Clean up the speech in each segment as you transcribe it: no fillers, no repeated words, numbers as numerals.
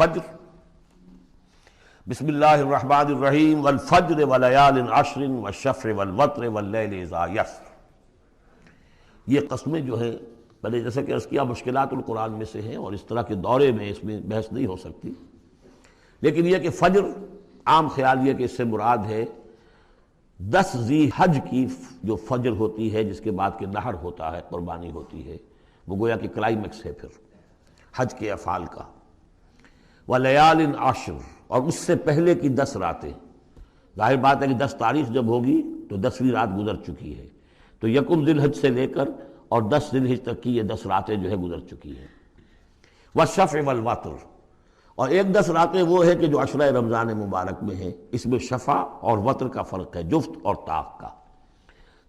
والفجر، بسم اللہ الرحمن الرحیم، والفجر ولیال عشر والشفع والوتر واللیل اذا یسر۔ یہ قسمیں جو ہیں پہلے جیسے کہ عرض کیا مشکلات القرآن میں سے ہیں، اور اس طرح کے دورے میں اس میں بحث نہیں ہو سکتی، لیکن یہ کہ فجر عام خیال یہ کہ اس سے مراد ہے 10 ذی حج کی جو فجر ہوتی ہے، جس کے بعد کہ نحر ہوتا ہے، قربانی ہوتی ہے، وہ گویا کہ کلائمیکس ہے پھر حج کے افعال کا۔ ولیال عشر، اور اس سے پہلے کی 10 راتیں، ظاہر بات ہے کہ 10 تاریخ جب ہوگی تو 10ویں رات گزر چکی ہے، تو یکم ذی الحج سے لے کر اور 10 ذی الحج تک کی یہ 10 راتیں جو ہے گزر چکی ہیں۔ والشفع والوتر، اور ایک 10 راتیں وہ ہے کہ جو عشرہ رمضان مبارک میں ہیں، اس میں شفع اور وتر کا فرق ہے، جفت اور طاق کا۔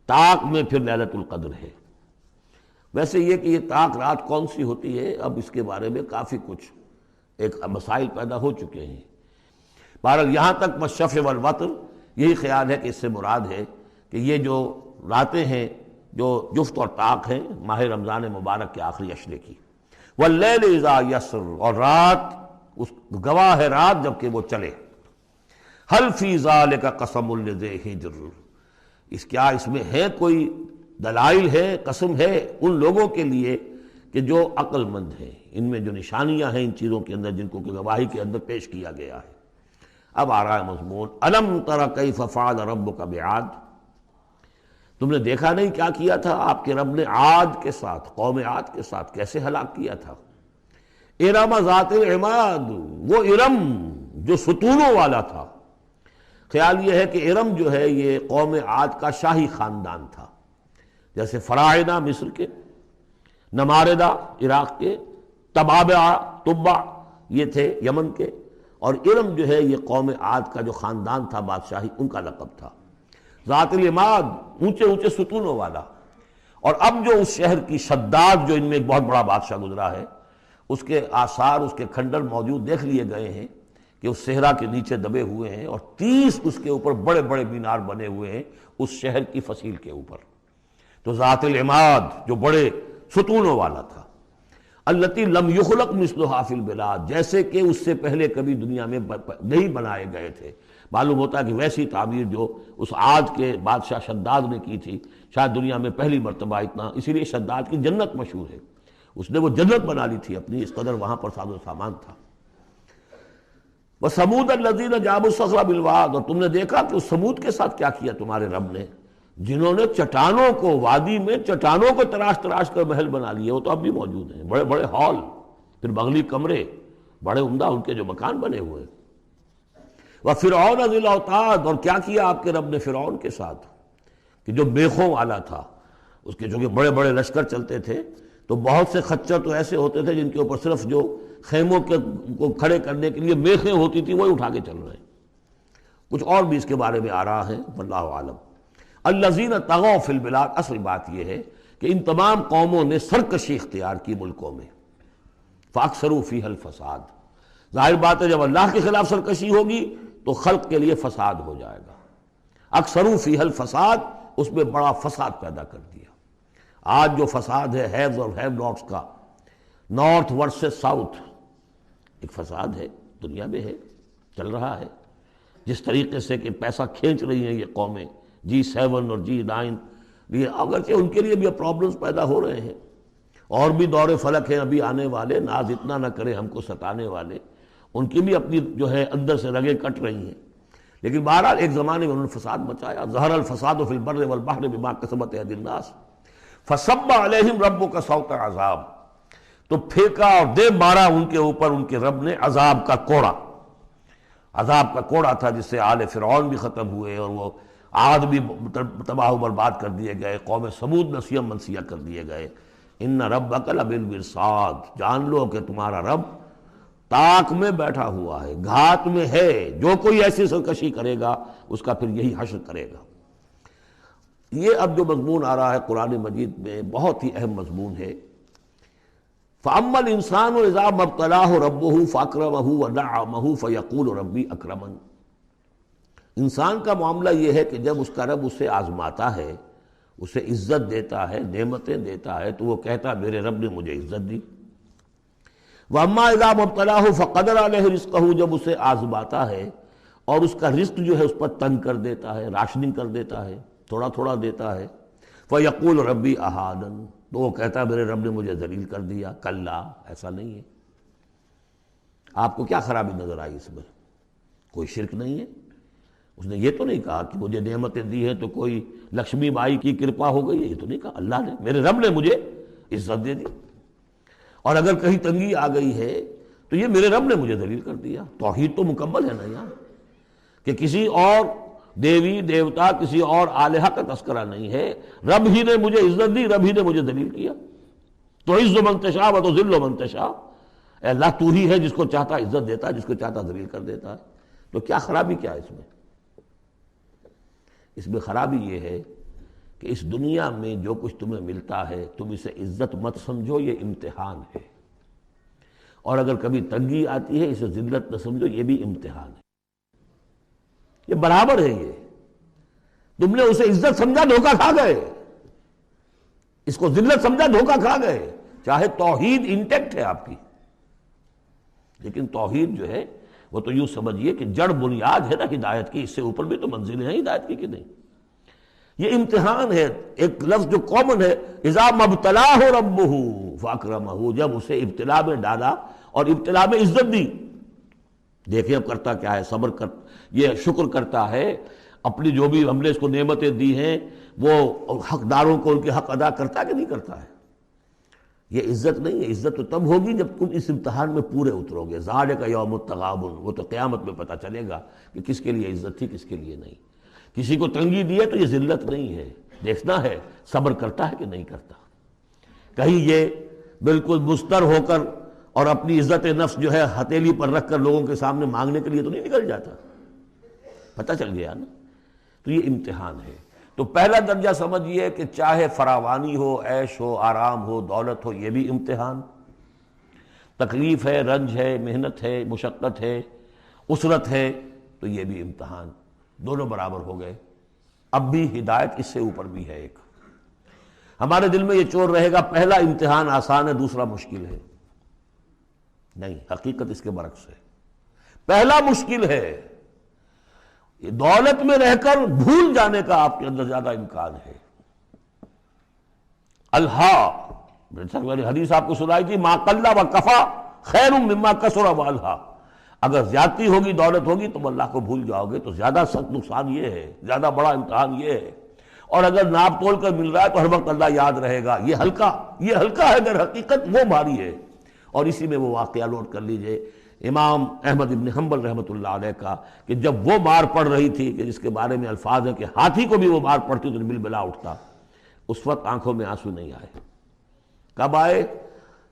طاق میں پھر لیلۃ القدر ہے۔ ویسے یہ کہ یہ طاق رات کون سی ہوتی ہے، اب اس کے بارے میں کافی کچھ ایک مسائل پیدا ہو چکے ہیں۔ بہرحال یہاں تک والشفع والوتر یہی خیال ہے کہ اس سے مراد ہے کہ یہ جو راتیں ہیں جو جفت اور طاق ہیں ماہ رمضان مبارک کے آخری عشرے کی۔ واللیل اذا یسر، اور رات اس گواہ ہے رات جب کہ وہ چلے۔ حل فی ذالک قسم لذی حجر، اس میں ہے کوئی دلائل ہے، قسم ہے ان لوگوں کے لیے کہ جو عقل مند ہیں، ان میں جو نشانیاں ہیں ان چیزوں کے اندر جن کو کہ گواہی کے اندر پیش کیا گیا ہے۔ اب آ رہا ہے مضمون، الم تر کیف فعل ربک بعاد، تم نے دیکھا نہیں کیا کیا تھا آپ کے رب نے عاد کے ساتھ، قوم عاد کے ساتھ کیسے ہلاک کیا تھا۔ ارم ذات العماد، وہ ارم جو ستونوں والا تھا۔ خیال یہ ہے کہ ارم جو ہے یہ قوم عاد کا شاہی خاندان تھا، جیسے فراعنہ مصر کے، نماردہ عراق کے، تبع یہ تھے یمن کے، اور ارم جو ہے یہ قوم عاد کا جو خاندان تھا بادشاہی، ان کا لقب تھا۔ ذات العماد، اونچے اونچے ستونوں والا۔ اور اب جو اس شہر کی شداد، جو ان میں ایک بہت بڑا بادشاہ گزرا ہے، اس کے آثار، اس کے کھنڈر موجود دیکھ لیے گئے ہیں کہ اس صحرا کے نیچے دبے ہوئے ہیں، اور 30 اس کے اوپر بڑے بڑے مینار بنے ہوئے ہیں اس شہر کی فصیل کے اوپر۔ تو ذات العماد جو بڑے ستونوں والا تھا، التی لم یخلق مثلھا فی البلاد، جیسے کہ اس سے پہلے کبھی دنیا میں نہیں بنائے گئے تھے۔ معلوم ہوتا ہے کہ ویسی تعمیر جو اس عاد کے بادشاہ شداد نے کی تھی، شاید دنیا میں پہلی مرتبہ اتنا، اسی لیے شداد کی جنت مشہور ہے، اس نے وہ جنت بنا لی تھی اپنی، اس قدر وہاں پر ساز و سامان تھا۔ وَثَمُودَ الَّذِينَ جَابُوا الصَّخْرَ بِالْوَادِ، اور تم نے دیکھا کہ اس سمود کے ساتھ کیا کیا تمہارے رب نے، جنہوں نے چٹانوں کو، وادی میں چٹانوں کو تراش تراش کر محل بنا لیے، وہ تو اب بھی موجود ہیں، بڑے بڑے ہال، پھر بغلی کمرے، بڑے عمدہ ان کے جو مکان بنے ہوئے۔ وَفِرْعَوْنَ ذِي الْأَوْتَادِ، اور کیا کیا آپ کے رب نے فرعون کے ساتھ کہ جو میخوں والا تھا، اس کے جو کہ بڑے بڑے لشکر چلتے تھے، تو بہت سے خچر تو ایسے ہوتے تھے جن کے اوپر صرف جو خیموں کو کھڑے کرنے کے لیے میخیں ہوتی تھی وہی اٹھا کے چل رہے ہیں۔ کچھ اور بھی اس کے بارے میں آ رہا ہے، واللہ عالم۔ الذین طغوا فی البلاد، اصل بات یہ ہے کہ ان تمام قوموں نے سرکشی اختیار کی ملکوں میں، فاکثروا فیہا الفساد، ظاہر بات ہے جب اللہ کے خلاف سرکشی ہوگی تو خلق کے لیے فساد ہو جائے گا۔ اکثروا فیہا الفساد، اس میں بڑا فساد پیدا کر دیا۔ آج جو فساد ہے ہیوز اور ہیو ناٹس کا، نارتھ ورسز ساؤتھ، ایک فساد ہے دنیا میں، ہے چل رہا ہے، جس طریقے سے کہ پیسہ کھینچ رہی ہیں یہ قومیں، G7 اور G9، یہ اگرچہ ان کے لیے بھی پرابلمز پیدا ہو رہے ہیں، اور بھی دور فلک ہیں ابھی آنے والے، ناز اتنا نہ کرے ہم کو ستانے والے، ان کی بھی اپنی جو ہے اندر سے رگیں کٹ رہی ہیں، لیکن بہرحال ایک زمانے میں انہوں نے فساد مچایا۔ ظہر الفساد فی البر والبحر بما کسبت ایدی الناس فصب علیہم ربک صوت عذاب، تو پھینکا اور دے مارا ان کے اوپر ان کے رب نے عذاب کا کوڑا۔ عذاب کا کوڑا تھا جس سے آل فرعون بھی ختم ہوئے، اور وہ عاد بھی تباہ و برباد کر دیے گئے، قوم سمود نسیم منسیہ کر دیے گئے۔ ان ربک لبالمرصاد، جان لو کہ تمہارا رب طاق میں بیٹھا ہوا ہے، گھات میں ہے، جو کوئی ایسی سرکشی کرے گا اس کا پھر یہی حشر کرے گا۔ یہ اب جو مضمون آ رہا ہے قرآن مجید میں بہت ہی اہم مضمون ہے۔ فَأَمَّا الْإِنسَانُ إِذَا مَا ابْتَلَاهُ رَبُّهُ فَأَكْرَمَهُ وَنَعَّمَهُ فَيَقُولُ رَبِّي أَكْرَمَنِ، انسان کا معاملہ یہ ہے کہ جب اس کا رب اسے آزماتا ہے، اسے عزت دیتا ہے، نعمتیں دیتا ہے، تو وہ کہتا ہے میرے رب نے مجھے عزت دی۔ وَأَمَّا إِذَا مَبْتَلَاهُ فَقَدَرَ عَلَيْهِ رِزْقَهُ، جب اسے آزماتا ہے اور اس کا رزق جو ہے اس پر تنگ کر دیتا ہے، راشننگ کر دیتا ہے، تھوڑا تھوڑا دیتا ہے، فَيَقُولُ رَبِّي أَهَانَنِ، تو وہ کہتا ہے میرے رب نے مجھے ذلیل کر دیا۔ کلا، ایسا نہیں ہے۔ آپ کو کیا خرابی نظر آئی اس میں؟ کوئی شرک نہیں ہے۔ اس نے یہ تو نہیں کہا کہ مجھے نعمتیں دی ہیں تو کوئی لکشمی بائی کی کرپا ہو گئی ہے، یہ تو نہیں کہا۔ اللہ نے، میرے رب نے مجھے عزت دے دی، اور اگر کہیں تنگی آ گئی ہے تو یہ میرے رب نے مجھے ذلیل کر دیا۔ توحید تو مکمل ہے نا یہاں، کہ کسی اور دیوی دیوتا کسی اور الہہ کا تذکرہ نہیں ہے، رب ہی نے مجھے عزت دی، رب ہی نے مجھے ذلیل کیا۔ تو عز من تشاء و تذل من تشاء، اے اللہ تو ہی ہے جس کو چاہتا عزت دیتا ہے، جس کو چاہتا ذلیل کر دیتا ہے۔ تو کیا خرابی کیا ہے اس میں؟ اس میں خرابی یہ ہے کہ اس دنیا میں جو کچھ تمہیں ملتا ہے تم اسے عزت مت سمجھو، یہ امتحان ہے، اور اگر کبھی تنگی آتی ہے اسے ذلت نہ سمجھو، یہ بھی امتحان ہے۔ یہ برابر ہے، یہ تم نے اسے عزت سمجھا دھوکہ کھا گئے، اس کو ذلت سمجھا دھوکہ کھا گئے۔ چاہے توحید انٹیکٹ ہے آپ کی، لیکن توحید جو ہے وہ تو یوں سمجھیے کہ جڑ بنیاد ہے نا ہدایت کی، اس سے اوپر بھی تو منزلیں ہیں ہدایت کی کہ نہیں؟ یہ امتحان ہے۔ ایک لفظ جو کامن ہے، اذا مبتلاہ ربہ فاکرمہ، جب اسے ابتلا میں ڈالا اور ابتلا میں عزت دی۔ دیکھیں اب کرتا کیا ہے، صبر کر، یہ شکر کرتا ہے، اپنی جو بھی ہم نے اس کو نعمتیں دی ہیں وہ حقداروں کو ان کے حق ادا کرتا ہے کہ نہیں کرتا ہے۔ یہ عزت نہیں ہے، عزت تو تب ہوگی جب تم اس امتحان میں پورے اترو گے۔ ذالک یوم التغابن، وہ تو قیامت میں پتہ چلے گا کہ کس کے لیے عزت تھی کس کے لیے نہیں۔ کسی کو تنگی دی ہے تو یہ ذلت نہیں ہے، دیکھنا ہے صبر کرتا ہے کہ نہیں کرتا۔ کہیں یہ بالکل مستر ہو کر اور اپنی عزت نفس جو ہے ہتھیلی پر رکھ کر لوگوں کے سامنے مانگنے کے لیے تو نہیں نکل جاتا، پتہ چل گیا نا۔ تو یہ امتحان ہے۔ تو پہلا درجہ سمجھیے کہ چاہے فراوانی ہو، عیش ہو، آرام ہو، دولت ہو، یہ بھی امتحان، تکلیف ہے، رنج ہے، محنت ہے، مشقت ہے، اسرت ہے، تو یہ بھی امتحان، دونوں برابر ہو گئے۔ اب بھی ہدایت اس سے اوپر بھی ہے ایک۔ ہمارے دل میں یہ چور رہے گا پہلا امتحان آسان ہے دوسرا مشکل ہے، نہیں، حقیقت اس کے برعکس ہے۔ پہلا مشکل ہے، یہ دولت میں رہ کر بھول جانے کا آپ کے اندر زیادہ امکان ہے۔ میں نے حدیث آپ کو سنائی تھی، ما قل و کفا خیر مما کثر و الہا، اگر زیادتی ہوگی دولت ہوگی تم اللہ کو بھول جاؤ گے تو زیادہ سخت نقصان یہ ہے، زیادہ بڑا امتحان یہ ہے۔ اور اگر ناپ تول کر مل رہا ہے تو ہر وقت اللہ یاد رہے گا، یہ ہلکا ہے، اگر حقیقت وہ بھاری ہے۔ اور اسی میں وہ واقعہ نوٹ کر لیجئے امام احمد ابن حنبل رحمۃ اللہ علیہ کا، کہ جب وہ مار پڑ رہی تھی کہ جس کے بارے میں الفاظ ہیں کہ ہاتھی کو بھی وہ مار پڑتی تو بل بلا اٹھتا، اس وقت آنکھوں میں آنسو نہیں آئے۔ کب آئے؟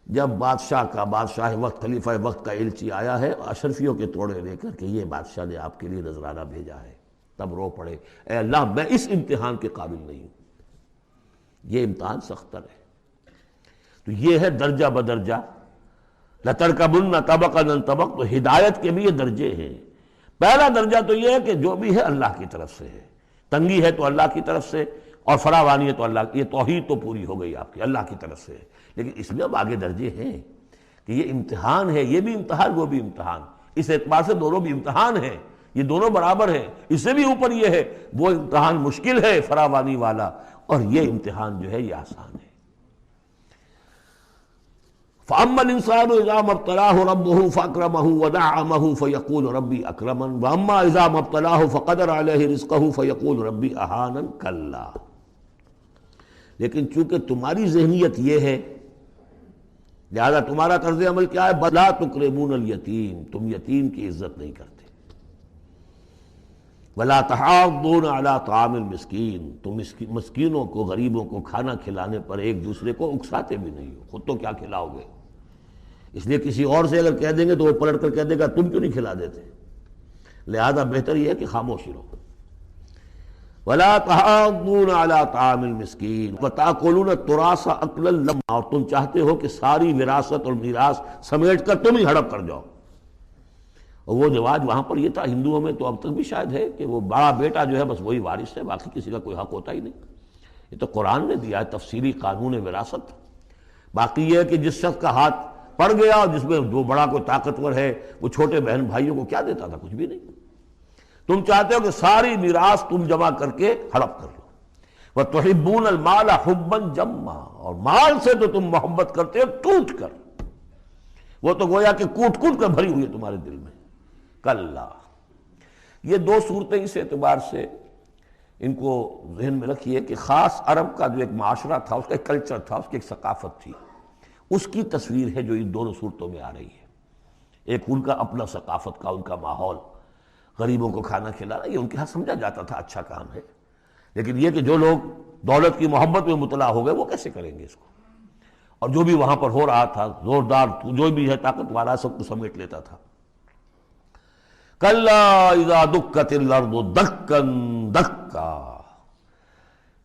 جب بادشاہ وقت، خلیفہ وقت کا ایلچی آیا ہے اشرفیوں کے توڑے لے کر کہ یہ بادشاہ نے آپ کے لیے نذرانہ بھیجا ہے، تب رو پڑے، اے اللہ میں اس امتحان کے قابل نہیں ہوں۔ یہ امتحان سختر ہے۔ تو یہ ہے درجہ بدرجہ، لَتَرْكَبُنَّ طَبَقًا عَنْ طَبَقٍ، تو ہدایت کے بھی یہ درجے ہیں۔ پہلا درجہ تو یہ ہے کہ جو بھی ہے اللہ کی طرف سے ہے، تنگی ہے تو اللہ کی طرف سے، اور فراوانی ہے تو اللہ کی، یہ توحید تو پوری ہو گئی آپ کی، اللہ کی طرف سے۔ لیکن اس میں اب آگے درجے ہیں کہ یہ امتحان ہے، یہ بھی امتحان وہ بھی امتحان، اس اعتبار سے دونوں بھی امتحان ہیں، یہ دونوں برابر ہیں۔ اس سے بھی اوپر یہ ہے، وہ امتحان مشکل ہے فراوانی والا، اور یہ امتحان جو ہے یہ آسان ہے۔ فَأَمَّا الْإِنسَانُ إِذَا مَا ابْتَلَاهُ رَبُّهُ فَأَكْرَمَهُ وَنَعَّمَهُ فَيَقُولُ رَبِّي أَكْرَمَنِ وَأَمَّا إِذَا مَا ابْتَلَاهُ فَقَدَرَ عَلَيْهِ رِزْقَهُ فَيَقُولُ رَبِّي أَهَانَنِ كَلَّا۔ لیکن چونکہ تمہاری ذہنیت یہ ہے، لہذا تمہارا طرز عمل کیا ہے؟ بَلَا تُكْرِمُونَ الْيَتِيمَ، تم یتیم کی عزت نہیں کرتے۔ وَلَا تَحَاضُّونَ عَلَىٰ طَعَامِ الْمِسْكِينِ، تم مسکینوں کو، غریبوں کو کھانا کھلانے پر ایک دوسرے کو اکساتے بھی نہیں ہو، خود تو کیا کھلاؤ گے؟ اس لیے کسی اور سے اگر کہہ دیں گے تو وہ پلٹ کر کہہ دے گا تم کیوں نہیں کھلا دیتے، لہذا بہتر یہ ہے کہ خاموش رہو۔ وَلَا تَحَاضُّونَ عَلَىٰ طَعَامِ الْمِسْكِينِ وَتَأْكُلُونَ التُّرَاثَ أَكْلًا لَمًّا، اور تم چاہتے ہو کہ ساری وراثت اور میراث سمیٹ کر تم ہی ہڑپ کر جاؤ۔ اور وہ رواج وہاں پر یہ تھا، ہندوؤں میں تو اب تک بھی شاید ہے، کہ وہ بڑا بیٹا جو ہے بس وہی وارث ہے، باقی کسی کا کوئی حق ہوتا ہی نہیں۔ یہ تو قرآن نے دیا ہے تفصیلی قانون وراثت۔ باقی یہ ہے کہ جس شخص کا ہاتھ پڑ گیا، اور جس میں جو بڑا کوئی طاقتور ہے وہ چھوٹے بہن بھائیوں کو کیا دیتا تھا؟ کچھ بھی نہیں۔ تم چاہتے ہو کہ ساری میراث تم جمع کر کے ہڑپ کر لو۔ وَتُحِبُّونَ الْمَالَ حُبًّا جَمًّا، اور مال سے تو تم محبت کرتے ہو ٹوٹ کر، وہ تو گویا کہ کوٹ کوٹ کر بھری ہوئی ہے تمہارے دل میں۔ کلا، یہ دو صورتیں اس اعتبار سے ان کو ذہن میں رکھیے کہ خاص عرب کا جو ایک معاشرہ تھا، اس کا ایک کلچر تھا، اس کی ایک ثقافت تھی، اس کی تصویر ہے جو ان دونوں صورتوں میں آ رہی ہے۔ ایک ان کا اپنا ثقافت کا، ان کا ماحول، غریبوں کو کھانا کھلانا، یہ ان کے ہاں سمجھا جاتا تھا اچھا کام ہے، لیکن یہ کہ جو لوگ دولت کی محبت میں مبتلا ہو گئے وہ کیسے کریں گے اس کو؟ اور جو بھی وہاں پر ہو رہا تھا، زوردار جو بھی ہے طاقت والا، سب کو سمیٹ لیتا تھا۔ کلا اذا دکت الارض دکا دکا،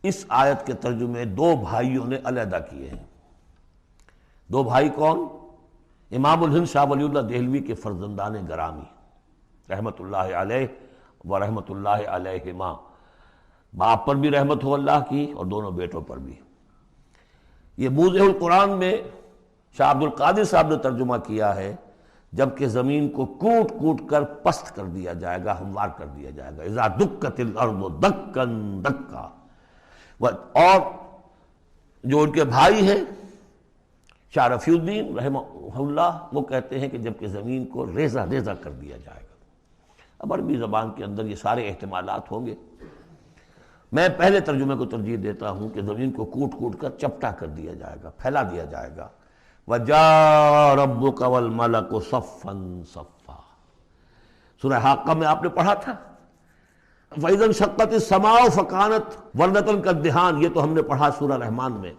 اس آیت کے ترجمے دو بھائیوں نے علیحدہ کیے ہیں۔ دو بھائی کون؟ امام الہند شاہ ولی اللہ دہلوی کے فرزندان گرامی رحمت اللہ علیہ و رحمت اللہ علیہما، باپ پر بھی رحمت ہو اللہ کی اور دونوں بیٹوں پر بھی۔ یہ موضع القرآن میں شاہ عبد القادر صاحب نے ترجمہ کیا ہے، جبکہ زمین کو کوٹ کوٹ کر پست کر دیا جائے گا، ہموار کر دیا جائے گا، اذا دکت الارض دکا دکا۔ اور جو ان کے بھائی ہیں شاہ رفیع الدین رحمہ اللہ، وہ کہتے ہیں کہ جبکہ زمین کو ریزہ ریزہ کر دیا جائے گا۔ اب عربی زبان کے اندر یہ سارے احتمالات ہوں گے، میں پہلے ترجمے کو ترجیح دیتا ہوں کہ زمین کو کوٹ کوٹ کر چپٹا کر دیا جائے گا، پھیلا دیا جائے گا۔ وَجَاءَ رَبُّكَ وَالْمَلَكُ صَفًّا صَفًّا، سورہ حاقہ میں آپ نے پڑھا تھا فَإِذَا انشَقَّتِ السَّمَاءُ فَكَانَتْ وَرْدَةً كَالدِّهَانِ، یہ تو ہم نے پڑھا سورہ رحمان میں،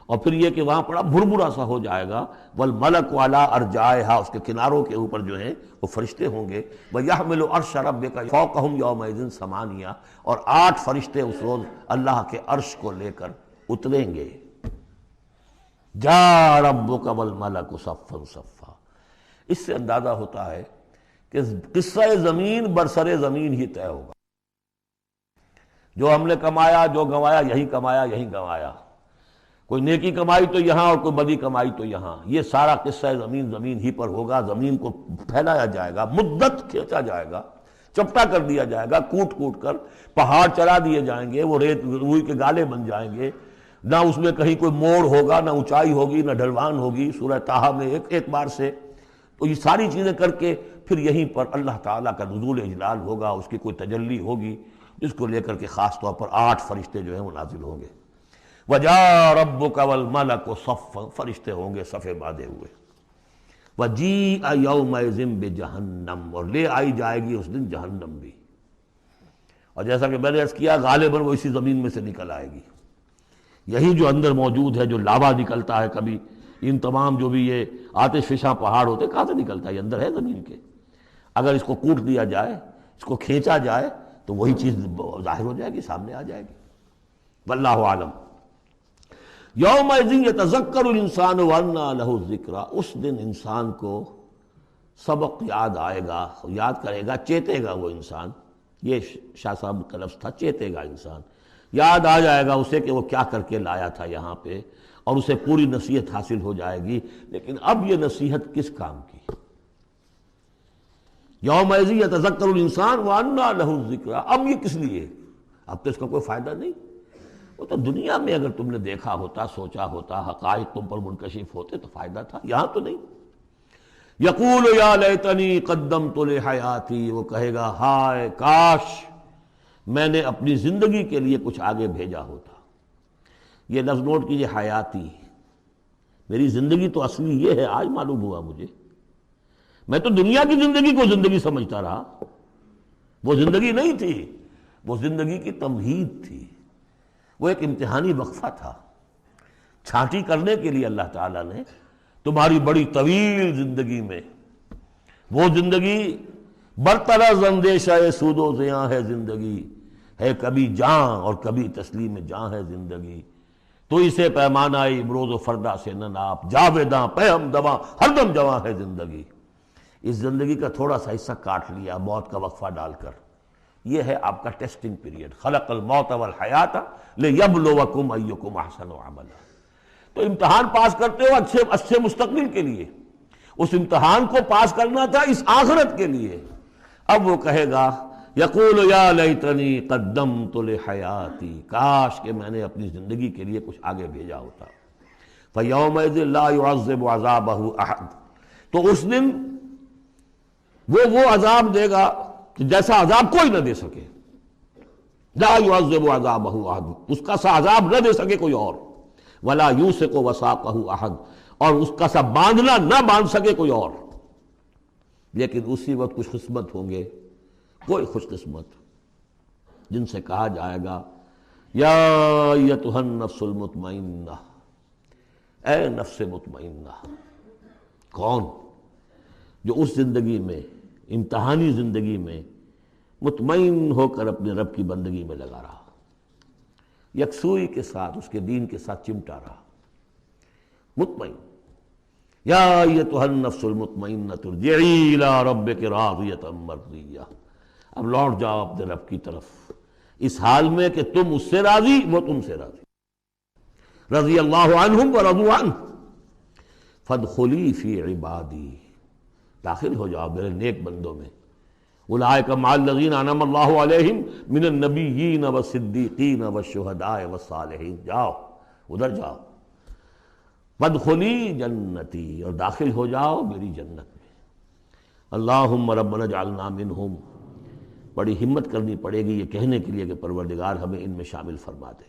اور پھر یہ کہ وہاں پڑھا بھربھرا سا ہو جائے گا، وَالْمَلَكُ عَلَىٰ أَرْجَائِهَا، اس کے کناروں کے اوپر جو ہیں وہ فرشتے ہوں گے، وَيَحْمِلُ عَرْشَ رَبِّكَ فَوْقَهُمْ يَوْمَئِذٍ ثَمَانِيَةٌ، اور 8 فرشتے اس روز اللہ کے عرش کو لے کر اتریں گے۔ جاء ربک والملک صفا صفا، اس سے اندازہ ہوتا ہے کہ قصہ زمین برسر زمین ہی طے ہوگا۔ جو ہم نے کمایا، جو گنوایا، یہی کمایا یہی گنوایا، کوئی نیکی کمائی تو یہاں اور کوئی بدی کمائی تو یہاں، یہ سارا قصہ زمین زمین ہی پر ہوگا۔ زمین کو پھیلایا جائے گا، مدت کھینچا جائے گا، چپٹا کر دیا جائے گا، کوٹ کوٹ کر پہاڑ چلا دیے جائیں گے، وہ ریت روئی کے گالے بن جائیں گے، نہ اس میں کہیں کوئی موڑ ہوگا، نہ اونچائی ہوگی، نہ ڈھلوان ہوگی۔ سورہ طٰہٰ میں ایک بار سے تو یہ ساری چیزیں کر کے پھر یہیں پر اللہ تعالیٰ کا نزول اجلال ہوگا، اس کی کوئی تجلی ہوگی جس کو لے کر کے خاص طور پر 8 فرشتے جو ہیں وہ نازل ہوں گے۔ وَجَاءَ رَبُّكَ وَالْمَلَكُ صَفًّا، فرشتے ہوں گے صفے باندھے ہوئے۔ وَجِيءَ يَوْمَئِذٍ بِجَہنَّمَ، اور لے آئی جائے گی اس دن جہنم بھی، اور جیسا کہ میں نے عرض کیا غالباً وہ اسی زمین میں سے نکل آئے گی۔ یہی جو اندر موجود ہے، جو لاوا نکلتا ہے کبھی، ان تمام جو بھی یہ آتش فشاں پہاڑ ہوتے کہاں سے نکلتا ہے؟ یہ اندر ہے زمین کے، اگر اس کو کوٹ دیا جائے، اس کو کھینچا جائے تو وہی چیز ظاہر ہو جائے گی، سامنے آ جائے گی۔ واللہ عالم۔ یومئذ یتذکر الانسان وانیٰ لہ الذکریٰ، اس دن انسان کو سبق یاد آئے گا، یاد کرے گا، چیتے گا وہ انسان۔ یہ شاہ صاحب کا لفظ تھا، چیتے گا انسان، یاد آ جائے گا اسے کہ وہ کیا کر کے لایا تھا یہاں پہ، اور اسے پوری نصیحت حاصل ہو جائے گی۔ لیکن اب یہ نصیحت کس کام کی؟ یومئذ یتذکر الانسان وانیٰ لہ الذکریٰ، اب یہ کس لیے؟ اب تو اس کا کوئی فائدہ نہیں۔ وہ تو دنیا میں اگر تم نے دیکھا ہوتا، سوچا ہوتا، حقائق تم پر منکشف ہوتے تو فائدہ تھا، یہاں تو نہیں۔ یقول یا لیتنی قدمت لحیاتی، وہ کہے گا ہائے کاش میں نے اپنی زندگی کے لیے کچھ آگے بھیجا ہوتا۔ یہ لفظ نوٹ کیجئے، حیاتی، میری زندگی تو اصلی یہ ہے، آج معلوم ہوا مجھے، میں تو دنیا کی زندگی کو زندگی سمجھتا رہا، وہ زندگی نہیں تھی، وہ زندگی کی تمہید تھی، وہ ایک امتحانی وقفہ تھا۔ چھانٹی کرنے کے لیے اللہ تعالیٰ نے تمہاری بڑی طویل زندگی میں، وہ زندگی برطرز اندیشہ سود و زیاں ہے زندگی، ہے کبھی جاں اور کبھی تسلیم جاں ہے زندگی، تو اسے پیمانہ امروز و فردا سے نہ ناپ، جاویداں پہ ہم دواں ہر دم جواں ہے زندگی۔ اس زندگی کا تھوڑا سا حصہ کاٹ لیا موت کا وقفہ ڈال کر، یہ ہے آپ کا ٹیسٹنگ پیریڈ۔ خلق الموت والحیات لیبلوکم ایکم احسن عملا، تو امتحان پاس کرتے ہو اچھے مستقبل کے لیے۔ اس امتحان کو پاس کرنا تھا اس آخرت کے لیے۔ اب وہ کہے گا یقول یا لیتنی قدمت لحیاتی، کاش کہ میں نے اپنی زندگی کے لیے کچھ آگے بھیجا ہوتا۔ فیومئذ لا يعذب عذابہ احد، تو اس دن وہ عذاب دے گا کہ جیسا عذاب کوئی نہ دے سکے۔ لا يعذب عذابہ احد، اس کا سا عذاب نہ دے سکے کوئی اور۔ ولا یوثق وثاقہ احد، اور اس کا سا باندھنا نہ باندھ سکے کوئی اور۔ لیکن اسی وقت خوش قسمت ہوں گے، کوئی خوش قسمت جن سے کہا جائے گا یا ایتھا النفس المطمئنہ، اے نفس مطمئنہ۔ کون؟ جو اس زندگی میں، امتحانی زندگی میں مطمئن ہو کر اپنے رب کی بندگی میں لگا رہا، یکسوئی کے ساتھ اس کے دین کے ساتھ چمٹا رہا، مطمئن۔ یا ایتھا النفس المطمئنہ ارجعی الی ربک راضیۃ مرضیہ، اب لوٹ جاؤ اپنے رب کی طرف اس حال میں کہ تم اس سے راضی، وہ تم سے راضی۔ رضی اللہ عنہم ورضوا عنہ فادخلی فی عبادی، داخل ہو جاؤ میرے نیک بندوں میں۔ اولئک مع الذین انعم اللہ علیہم من النبیین والصدیقین والشہداء والصالحین، جاؤ ادھر جاؤ۔ فادخلی جنتی، اور داخل ہو جاؤ میری جنت میں۔ اللہم ربنا اجعلنا منہم، بڑی ہمت کرنی پڑے گی یہ کہنے کے لیے کہ پروردگار ہمیں ان میں شامل فرما دے۔